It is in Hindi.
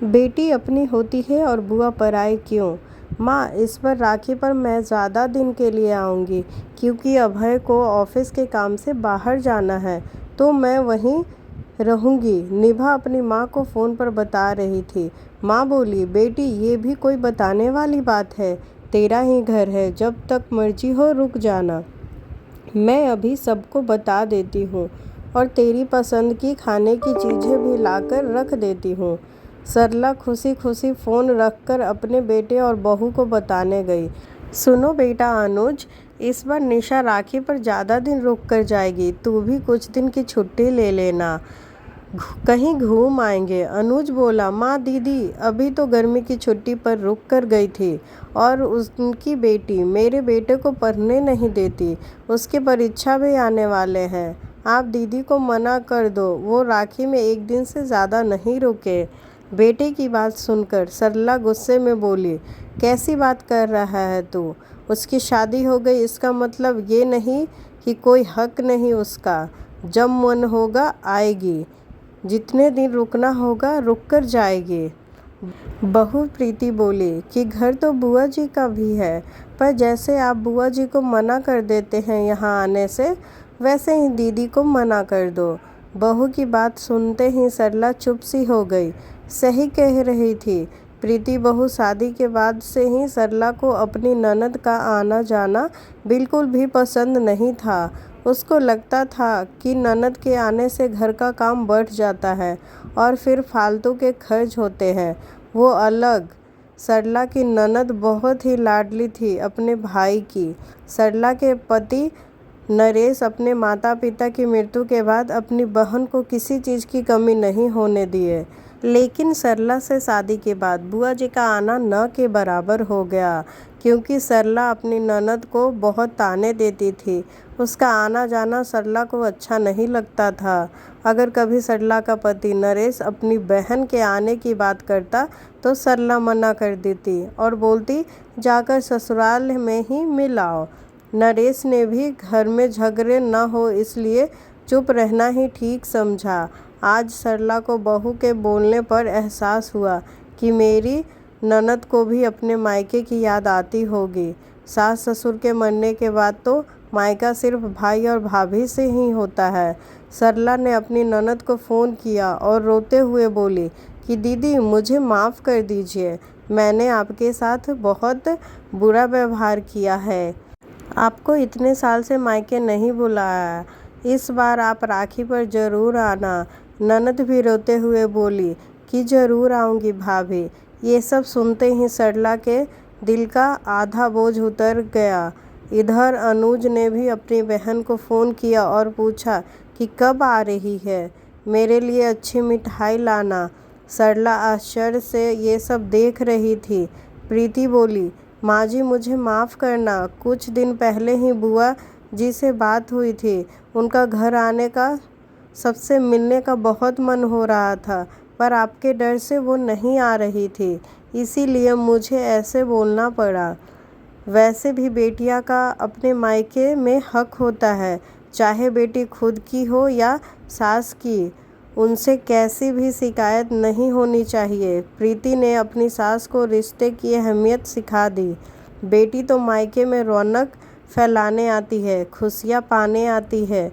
बेटी अपनी होती है और बुआ पराई क्यों? माँ, इस बार राखी पर मैं ज़्यादा दिन के लिए आऊँगी क्योंकि अभय को ऑफिस के काम से बाहर जाना है, तो मैं वहीं रहूँगी। निभा अपनी माँ को फ़ोन पर बता रही थी। माँ बोली, बेटी ये भी कोई बताने वाली बात है? तेरा ही घर है, जब तक मर्जी हो रुक जाना। मैं अभी सबको बता देती हूँ और तेरी पसंद की खाने की चीज़ें भी लाकर रख देती हूँ। सरला खुशी खुशी फ़ोन रखकर अपने बेटे और बहू को बताने गई। सुनो बेटा अनुज, इस बार निशा राखी पर ज़्यादा दिन रुक कर जाएगी। तू भी कुछ दिन की छुट्टी ले लेना, कहीं घूम आएंगे। अनुज बोला, माँ दीदी अभी तो गर्मी की छुट्टी पर रुक कर गई थी और उनकी बेटी मेरे बेटे को पढ़ने नहीं देती। उसकी परीक्षा भी आने वाले हैं। आप दीदी को मना कर दो, वो राखी में एक दिन से ज़्यादा नहीं रुके। बेटे की बात सुनकर सरला गुस्से में बोली, कैसी बात कर रहा है तू? उसकी शादी हो गई, इसका मतलब ये नहीं कि कोई हक नहीं उसका। जब मन होगा आएगी, जितने दिन रुकना होगा रुक कर जाएगी। बहू प्रीति बोली कि घर तो बुआ जी का भी है, पर जैसे आप बुआ जी को मना कर देते हैं यहाँ आने से, वैसे ही दीदी को मना कर दो। बहू की बात सुनते ही सरला चुप सी हो गई। सही कह रही थी प्रीति बहू। शादी के बाद से ही सरला को अपनी ननद का आना जाना बिल्कुल भी पसंद नहीं था। उसको लगता था कि ननद के आने से घर का काम बढ़ जाता है और फिर फालतू के खर्च होते हैं। वो अलग, सरला की ननद बहुत ही लाडली थी अपने भाई की। सरला के पति नरेश अपने माता पिता की मृत्यु के बाद अपनी बहन को किसी चीज़ की कमी नहीं होने दिए, लेकिन सरला से शादी के बाद बुआ जी का आना न के बराबर हो गया, क्योंकि सरला अपनी ननद को बहुत ताने देती थी। उसका आना जाना सरला को अच्छा नहीं लगता था। अगर कभी सरला का पति नरेश अपनी बहन के आने की बात करता तो सरला मना कर देती और बोलती, जाकर ससुराल में ही मिल आओ। नरेश ने भी घर में झगड़े न हो इसलिए चुप रहना ही ठीक समझा। आज सरला को बहू के बोलने पर एहसास हुआ कि मेरी ननद को भी अपने मायके की याद आती होगी। सास ससुर के मरने के बाद तो मायका सिर्फ भाई और भाभी से ही होता है। सरला ने अपनी ननद को फ़ोन किया और रोते हुए बोली कि दीदी मुझे माफ़ कर दीजिए, मैंने आपके साथ बहुत बुरा व्यवहार किया है। आपको इतने साल से मायके नहीं बुलाया, इस बार आप राखी पर ज़रूर आना। ननद भी रोते हुए बोली कि ज़रूर आऊँगी भाभी। ये सब सुनते ही सरला के दिल का आधा बोझ उतर गया। इधर अनुज ने भी अपनी बहन को फ़ोन किया और पूछा कि कब आ रही है, मेरे लिए अच्छी मिठाई लाना। सरला आश्चर्य से ये सब देख रही थी। प्रीति बोली, माँ जी मुझे माफ़ करना, कुछ दिन पहले ही बुआ जी से बात हुई थी। उनका घर आने का, सबसे मिलने का बहुत मन हो रहा था, पर आपके डर से वो नहीं आ रही थी, इसीलिए मुझे ऐसे बोलना पड़ा। वैसे भी बेटियां का अपने मायके में हक होता है, चाहे बेटी खुद की हो या सास की। उनसे कैसी भी शिकायत नहीं होनी चाहिए। प्रीति ने अपनी सास को रिश्ते की अहमियत सिखा दी। बेटी तो मायके में रौनक फैलाने आती है, खुशियाँ पाने आती है।